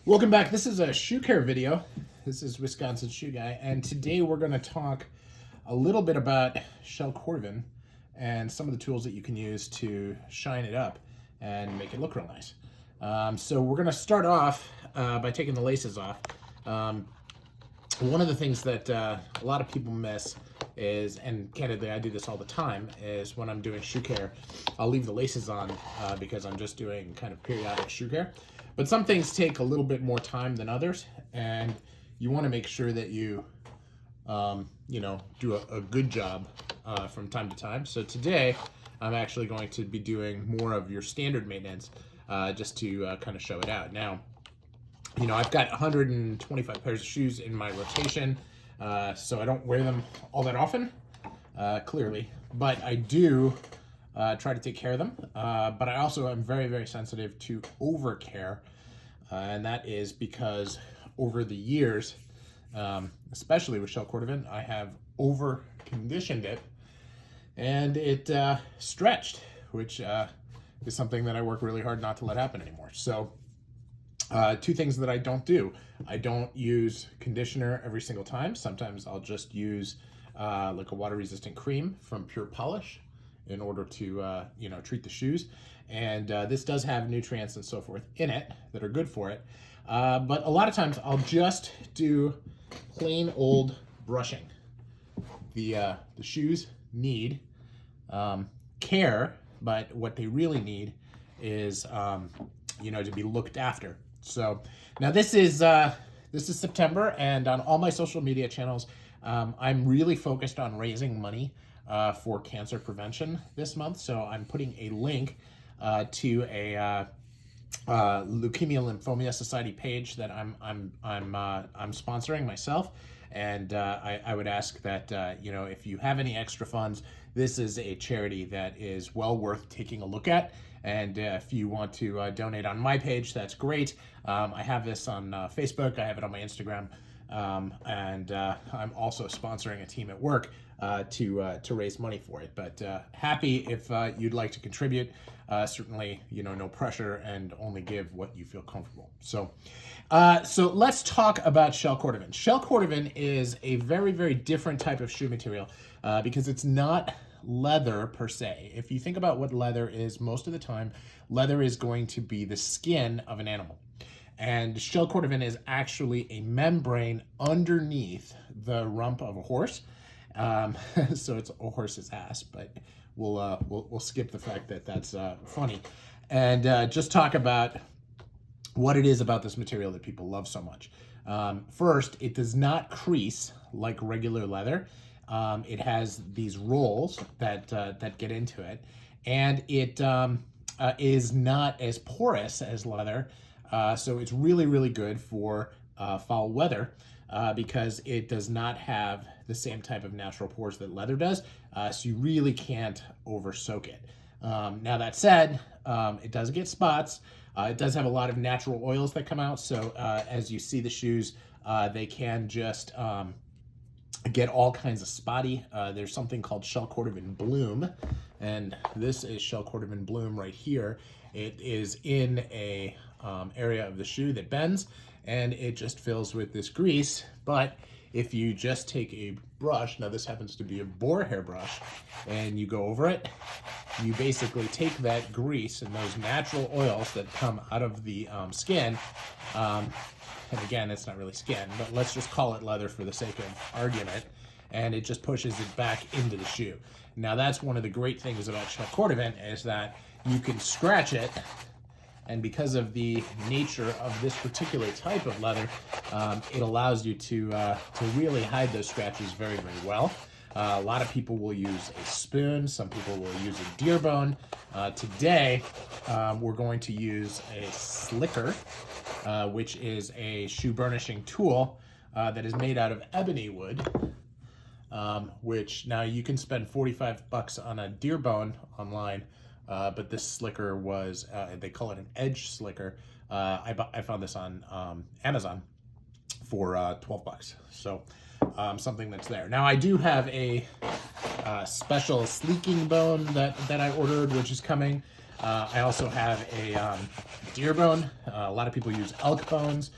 Welcome back. This is a shoe care video. This is Wisconsin Shoe Guy, and today we're going to talk a little bit about shell Cordovan and some of the tools that you can use to shine it up and make it look real nice. So we're going to start off by taking the laces off. One of the things that a lot of people miss is, and candidly I do this all the time, is when I'm doing shoe care, I'll leave the laces on because I'm just doing kind of periodic shoe care. But some things take a little bit more time than others, and you want to make sure that you, do a good job from time to time. So today, I'm actually going to be doing more of your standard maintenance just to kind of show it out. Now, I've got 125 pairs of shoes in my rotation, so I don't wear them all that often, clearly, but I do try to take care of them, but I also am very, very sensitive to over-care, and that is because over the years, especially with shell Cordovan, I have over-conditioned it, and it stretched, which is something that I work really hard not to let happen anymore. So two things that I don't do. I don't use conditioner every single time. Sometimes I'll just use like a water-resistant cream from Pure Polish in order to, treat the shoes. And this does have nutrients and so forth in it that are good for it. But a lot of times I'll just do plain old brushing. The shoes need care, but what they really need is, to be looked after. So now this is September, and on all my social media channels, I'm really focused on raising money for cancer prevention this month. So I'm putting a link to a Leukemia Lymphoma Society page that I'm sponsoring myself, and I would ask that if you have any extra funds, this is a charity that is well worth taking a look at. And if you want to donate on my page, that's great. I have this on Facebook. I have it on my Instagram. And I'm also sponsoring a team at work to raise money for it. But happy if you'd like to contribute. Certainly, no pressure, and only give what you feel comfortable. So let's talk about shell Cordovan. Shell Cordovan is a very, very different type of shoe material because it's not leather per se. If you think about what leather is, most of the time, leather is going to be the skin of an animal. And shell Cordovan is actually a membrane underneath the rump of a horse. So it's a horse's ass, but we'll skip the fact that that's funny, and just talk about what it is about this material that people love so much. First, it does not crease like regular leather. It has these rolls that get into it, and it is not as porous as leather. So it's really, really good for foul weather because it does not have the same type of natural pores that leather does. So you really can't over soak it. Now that said, it does get spots. It does have a lot of natural oils that come out. So as you see the shoes, they can just get all kinds of spotty. There's something called shell Cordovan bloom, and this is shell Cordovan bloom right here. It is in a area of the shoe that bends, and it just fills with this grease. But if you just take a brush, now this happens to be a boar hair brush, and you go over it, you basically take that grease and those natural oils that come out of the skin, and again, it's not really skin, but let's just call it leather for the sake of argument, and it just pushes it back into the shoe. Now that's one of the great things about shell Cordovan, is that you can scratch it, and because of the nature of this particular type of leather, it allows you to really hide those scratches very, very well. A lot of people will use a spoon. Some people will use a deer bone. Today, we're going to use a slicker, which is a shoe burnishing tool that is made out of ebony wood, which now you can spend $45 on a deer bone online. But this slicker was, they call it an edge slicker. I found this on Amazon for $12. So something that's there. Now I do have a special sleeking bone that I ordered, which is coming. I also have a deer bone. A lot of people use elk bones.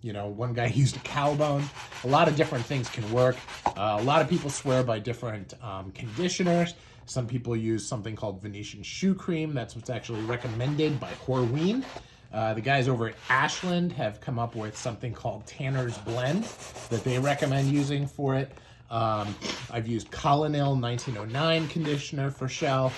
You know, one guy used a cow bone. A lot of different things can work. A lot of people swear by different conditioners. Some people use something called Venetian shoe cream. That's what's actually recommended by Horween. The guys over at Ashland have come up with something called Tanner's Blend that they recommend using for it. I've used Colonel 1909 conditioner for shell,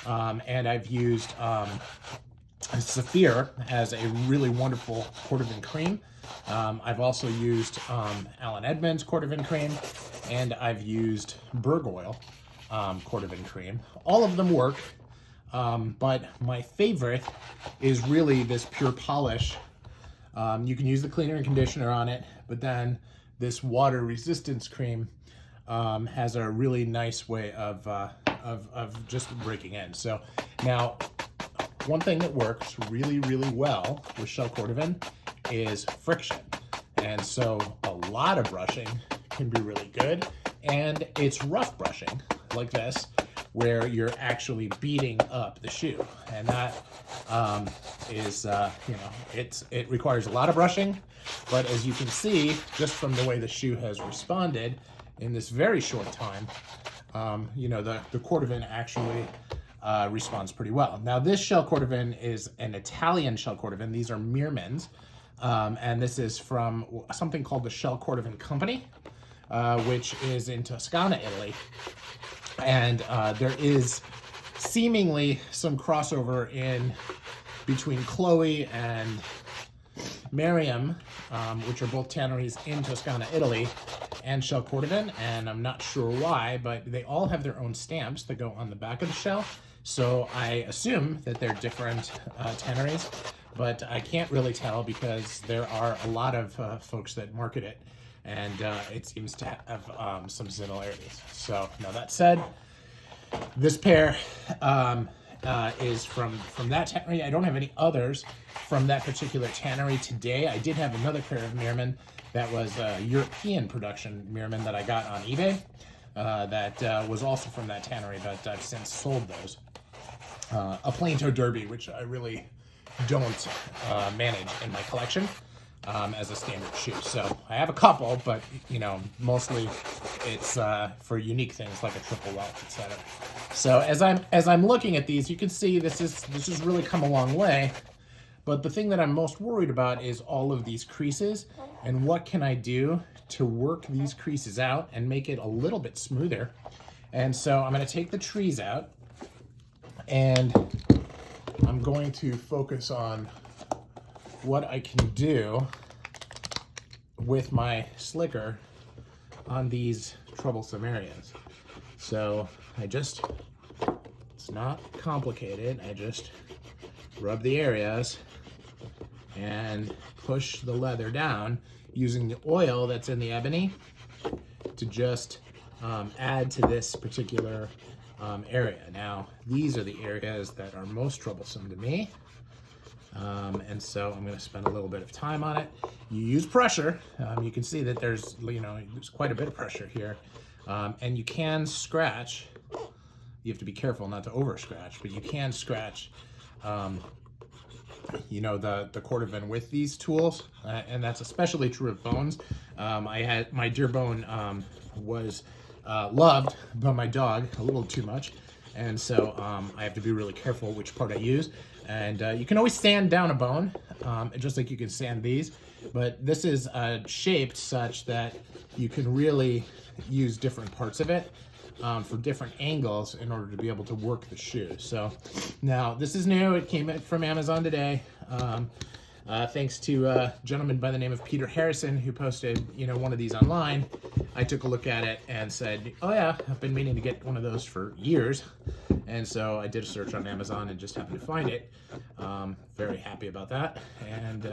and I've used Saphir as a really wonderful Cordovan cream. I've also used Alan Edmonds Cordovan cream, and I've used Berg Oil Cordovan cream. All of them work, but my favorite is really this Pure Polish. You can use the cleaner and conditioner on it, but then this water resistance cream has a really nice way of just breaking in. So now, one thing that works really, really well with shell Cordovan is friction. And so a lot of brushing can be really good. And it's rough brushing like this, where you're actually beating up the shoe. And that is, you know, it requires a lot of brushing. But as you can see, just from the way the shoe has responded in this very short time, you know, the Cordovan actually responds pretty well. Now, this shell Cordovan is an Italian shell Cordovan. These are Meermans, and this is from something called the Shell Cordovan Company, which is in Toscana, Italy. And there is seemingly some crossover in between Chloe and Miriam, which are both tanneries in Toscana, Italy, and shell Cordovan, and I'm not sure why, but they all have their own stamps that go on the back of the shell. So I assume that they're different tanneries, but I can't really tell because there are a lot of folks that market it, and it seems to have some similarities. So now that said, this pair is from that tannery. I don't have any others from that particular tannery today. I did have another pair of Meerman that was a European production Meerman that I got on eBay that was also from that tannery, but I've since sold those. A Plainto Derby, which I really don't manage in my collection as a standard shoe. So I have a couple, but you know, mostly it's for unique things like a triple welt, etc. So as I'm looking at these, you can see this has really come a long way. But the thing that I'm most worried about is all of these creases and what can I do to work these creases out and make it a little bit smoother. And so I'm going to take the trees out and I'm going to focus on what I can do with my slicker on these troublesome areas. So it's not complicated. I just rub the areas and push the leather down using the oil that's in the ebony to just add to this particular area. Now, these are the areas that are most troublesome to me. And so I'm going to spend a little bit of time on it. You use pressure. You can see that there's quite a bit of pressure here. And you can scratch. You have to be careful not to over scratch, but you can scratch the Cordovan with these tools, and that's especially true of bones. I had my deer bone was loved by my dog a little too much, and so I have to be really careful which part I use. And you can always sand down a bone, just like you can sand these, but this is shaped such that you can really use different parts of it for different angles in order to be able to work the shoe. So now this is new. It came in from Amazon today. Thanks to a gentleman by the name of Peter Harrison who posted, one of these online. I took a look at it and said, oh yeah, I've been meaning to get one of those for years. And so I did a search on Amazon and just happened to find it. Very happy about that. And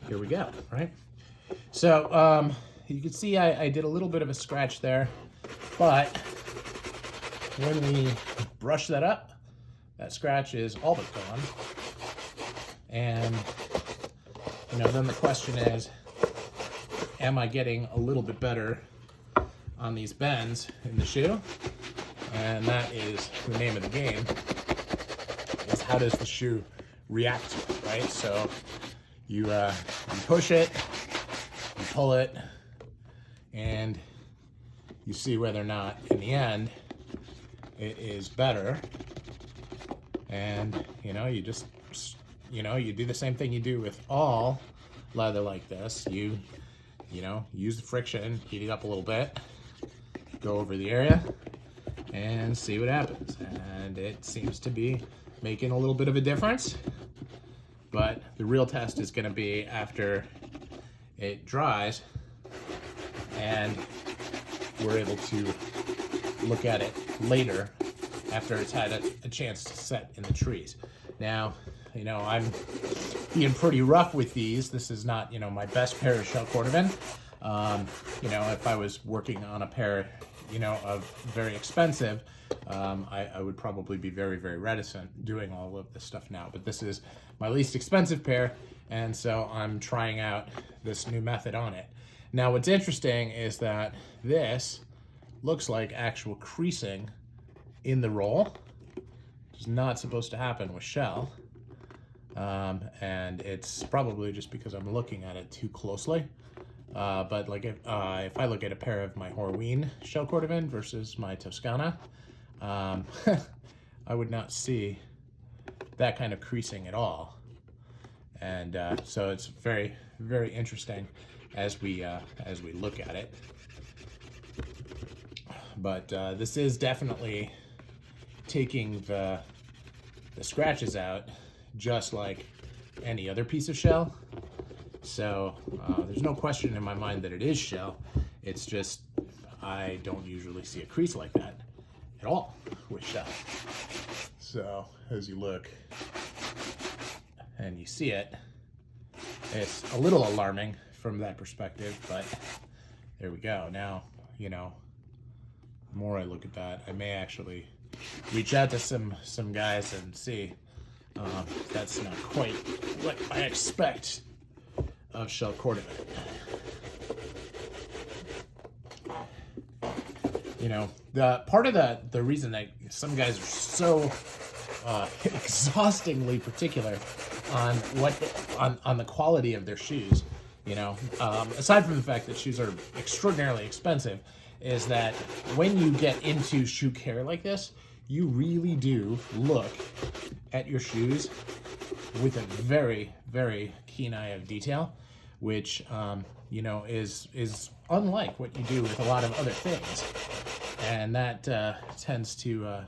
here we go, right? So you can see I did a little bit of a scratch there, but when we brush that up, that scratch is all but gone. And then the question is, am I getting a little bit better on these bends in the shoe? And that is the name of the game, is is how does the shoe react to it, right? So you push it, you pull it, and you see whether or not in the end it is better. And you just you do the same thing you do with all leather like this. You use the friction, heat it up a little bit, go over the area, and see what happens. And it seems to be making a little bit of a difference. But the real test is going to be after it dries and we're able to look at it later after it's had a chance to set in the trees. Now, I'm being pretty rough with these. This is not, my best pair of shell Cordovan. If I was working on a pair, of very expensive, I would probably be very, very reticent doing all of this stuff now. But this is my least expensive pair, and so I'm trying out this new method on it. Now, what's interesting is that this looks like actual creasing in the roll, which is not supposed to happen with shell. And it's probably just because I'm looking at it too closely. But like if I look at a pair of my Horween shell Cordovan versus my Toscana, I would not see that kind of creasing at all. And so it's very, very interesting as we look at it. But this is definitely taking the scratches out just like any other piece of shell. So there's no question in my mind that it is shell. It's just I don't usually see a crease like that at all with shell. So as you look and you see it, it's a little alarming from that perspective, but there we go. Now, the more I look at that, I may actually reach out to some guys and see. That's not quite what I expect of shell Cordovan. The part of the reason that some guys are so exhaustingly particular on on the quality of their shoes, aside from the fact that shoes are extraordinarily expensive, is that when you get into shoe care like this, you really do look at your shoes with a very, very keen eye of detail, which is unlike what you do with a lot of other things, and that tends to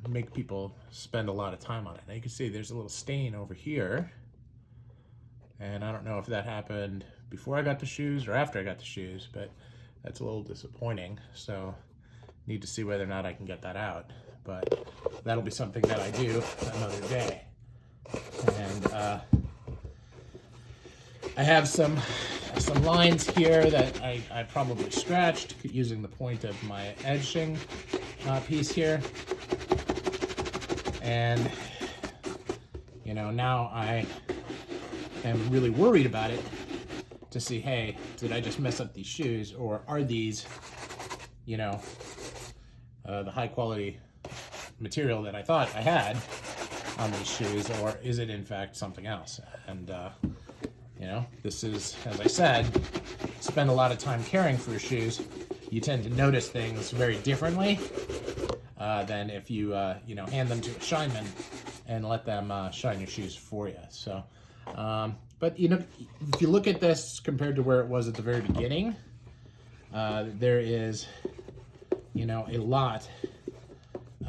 make people spend a lot of time on it. Now you can see there's a little stain over here, and I don't know if that happened before I got the shoes or after I got the shoes, but that's a little disappointing. So need to see whether or not I can get that out, but that'll be something that I do another day. And I have some lines here that I probably scratched using the point of my edging piece here. And now I am really worried about it to see, hey, did I just mess up these shoes, or are these the high quality material that I thought I had on these shoes, or is it in fact something else? And this is, as I said, spend a lot of time caring for your shoes. You tend to notice things very differently than if you hand them to a shineman and let them shine your shoes for you. So but if you look at this compared to where it was at the very beginning, there is a lot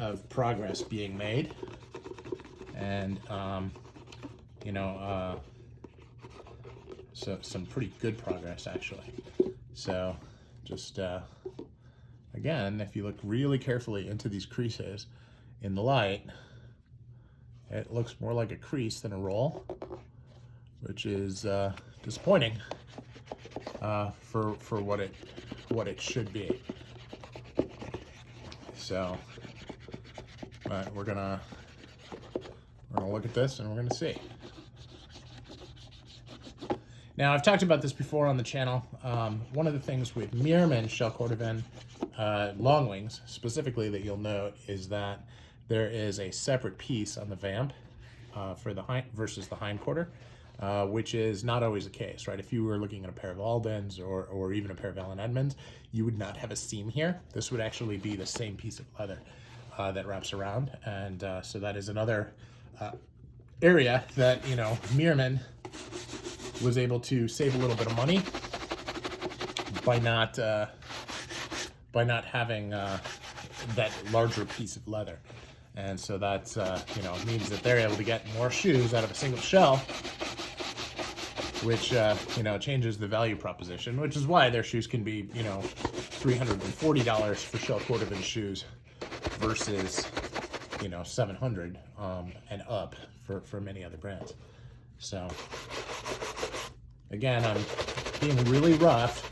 of progress being made, and so some pretty good progress actually. So just again, if you look really carefully into these creases in the light, it looks more like a crease than a roll, which is disappointing for what it should be. So we're gonna look at this and we're gonna see. Now, I've talked about this before on the channel. One of the things with Meerman shell Cordovan long wings specifically that you'll note is that there is a separate piece on the vamp for the hind versus the hindquarter, which is not always the case, right? If you were looking at a pair of Aldens or even a pair of Allen Edmonds, you would not have a seam here. This would actually be the same piece of leather that wraps around, and so that is another area that, you know, Meerman was able to save a little bit of money by not having that larger piece of leather. And so that's, you know, means that they're able to get more shoes out of a single shell, which, you know, changes the value proposition, which is why their shoes can be, you know, $340 for shell Cordovan shoes versus, you know, $700 and up for many other brands. So, again, I'm being really rough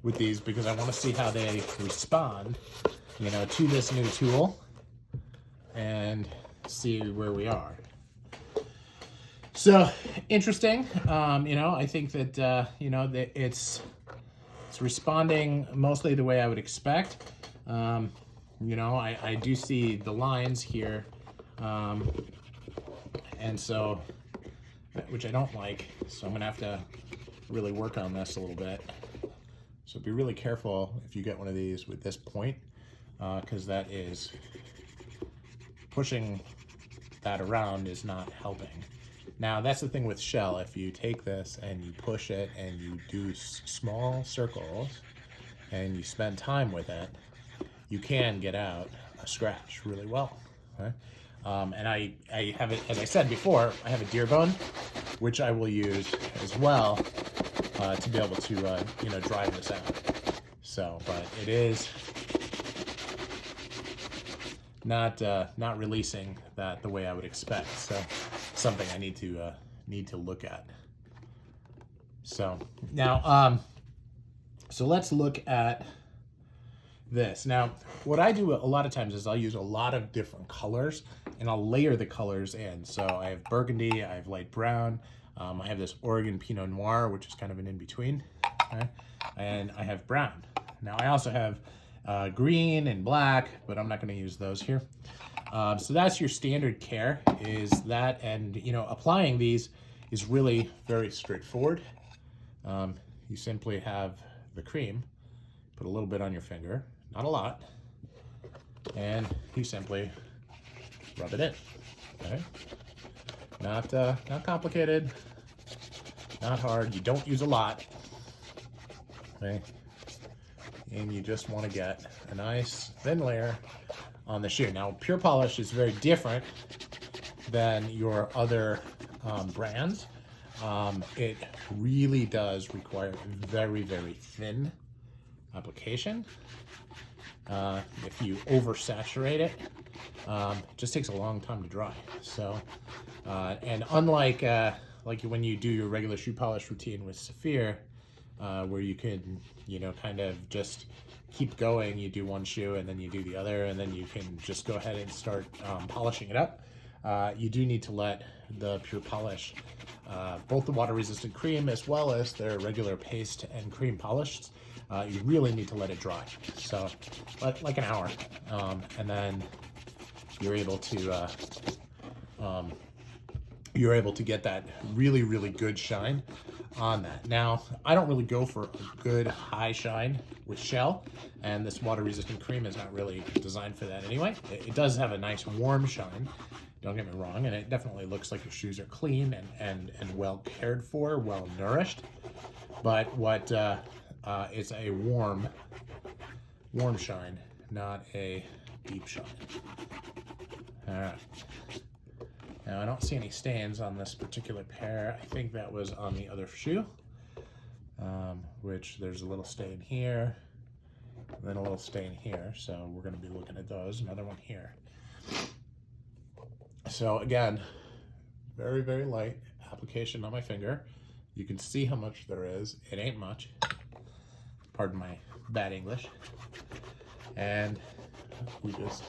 with these because I want to see how they respond, you know, to this new tool and see where we are. So interesting. You know, I think that you know, that it's responding mostly the way I would expect. You know, I do see the lines here, and so, which I don't like. So I'm gonna have to really work on this a little bit. So be really careful if you get one of these with this point, because that is pushing that around is not helping. Now that's the thing with shell. If you take this and you push it and you do small circles and you spend time with it, you can get out a scratch really well. Okay? And I have it, as I said before, I have a deer bone, which I will use as well to be able to you know, drive this out. So, but it is not releasing that the way I would expect. So something I need to look at. So now, so let's look at this. Now, what I do a lot of times is I'll use a lot of different colors and I'll layer the colors in. So I have burgundy, I have light brown, I have this Oregon Pinot Noir, which is kind of an in-between, okay? And I have brown. Now I also have green and black, but I'm not going to use those here. So that's your standard care, is that, and you know, applying these is really very straightforward. You simply have the cream, put a little bit on your finger, not a lot, and you simply rub it in. Okay, not complicated, not hard. You don't use a lot. Okay, and you just want to get a nice thin layer on the shoe. Now, pure polish is very different than your other brands. It really does require very, very thin application. If you oversaturate it, it just takes a long time to dry. So, and unlike like when you do your regular shoe polish routine with Saphir, where you can, you know, kind of just keep going, you do one shoe and then you do the other, and then you can just go ahead and start polishing it up. You do need to let the pure polish, both the water resistant cream as well as their regular paste and cream polished, you really need to let it dry. So like an hour, and then you're able to get that really, really good shine on that. Now, I don't really go for a good high shine with shell, and this water resistant cream is not really designed for that anyway. It does have a nice warm shine, don't get me wrong, and it definitely looks like your shoes are clean and well cared for, well nourished. But what it's a warm shine, not a deep shine. All right. Now, I don't see any stains on this particular pair. I think that was on the other shoe, which there's a little stain here, and then a little stain here. So we're going to be looking at those. Another one here. So again, very, very light application on my finger. You can see how much there is. It ain't much. Pardon my bad English. And we just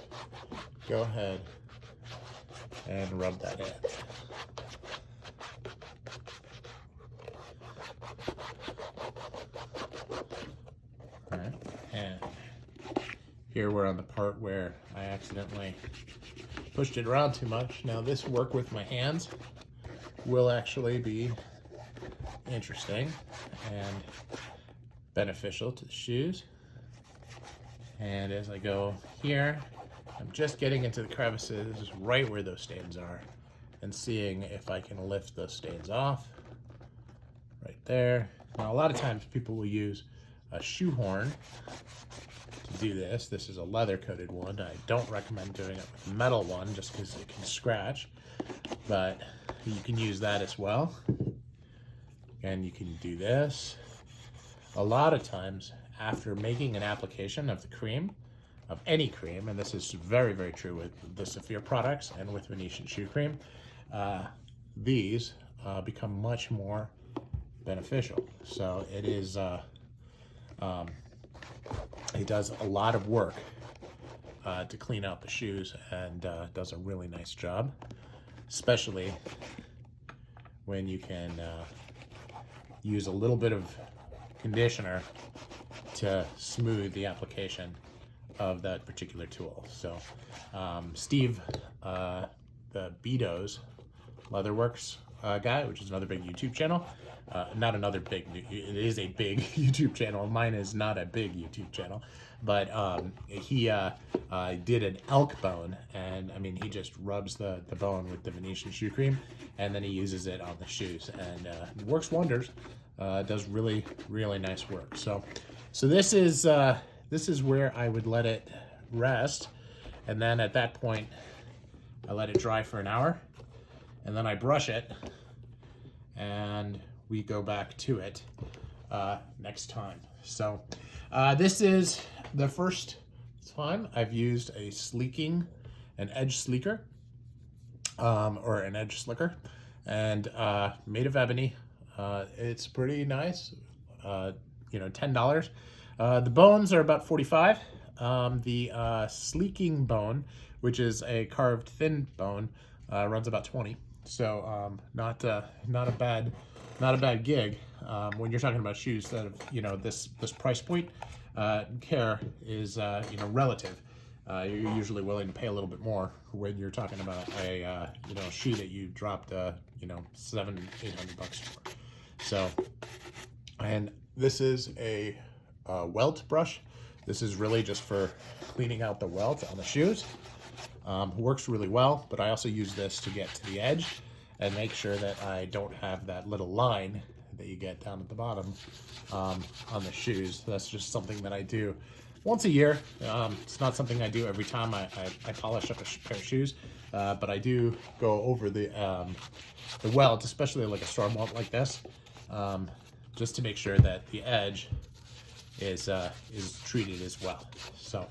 go ahead and rub that in. All right, and here we're on the part where I accidentally pushed it around too much. Now this work with my hands will actually be interesting and beneficial to the shoes. And as I go here, I'm just getting into the crevices right where those stains are and seeing if I can lift those stains off right there. Now a lot of times people will use a shoehorn to do this. This is a leather coated one. I don't recommend doing it with a metal one just because it can scratch, but you can use that as well. And you can do this. A lot of times after making an application of the cream, of any cream, and this is very, very true with the Saphir products and with Venetian shoe cream, these become much more beneficial. So it is, it does a lot of work to clean out the shoes and does a really nice job, especially when you can use a little bit of conditioner to smooth the application of that particular tool. So Steve, the Bedo's Leatherworks guy, which is another big YouTube channel, not another big, it is a big YouTube channel. Mine is not a big YouTube channel, but he did an elk bone, and I mean, he just rubs the bone with the Venetian shoe cream, and then he uses it on the shoes, and it works wonders. Does really, really nice work. So this is where I would let it rest, and then at that point, I let it dry for an hour, and then I brush it, and we go back to it next time. So this is the first time I've used an edge sleeker, or an edge slicker, and made of ebony. It's pretty nice, you know, $10. The bones are about $45. The sleeking bone, which is a carved thin bone, runs about $20. So not a bad gig when you're talking about shoes that have, you know, this price point. Care is you know, relative. You're usually willing to pay a little bit more when you're talking about a you know, shoe that you dropped you know, $700-800 for. So, and this is a welt brush. This is really just for cleaning out the welt on the shoes. Works really well, but I also use this to get to the edge and make sure that I don't have that little line that you get down at the bottom on the shoes. That's just something that I do once a year. It's not something I do every time I polish up a pair of shoes, but I do go over the welt, especially like a storm welt like this, just to make sure that the edge is treated as well. So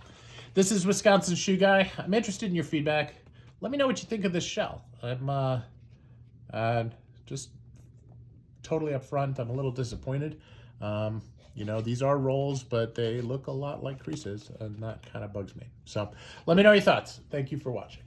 this is Wisconsin Shoe Guy. I'm interested in your feedback. Let me know what you think of this shell. I'm just totally upfront. I'm a little disappointed. You know, these are rolls, but they look a lot like creases, and that kind of bugs me. So let me know your thoughts. Thank you for watching.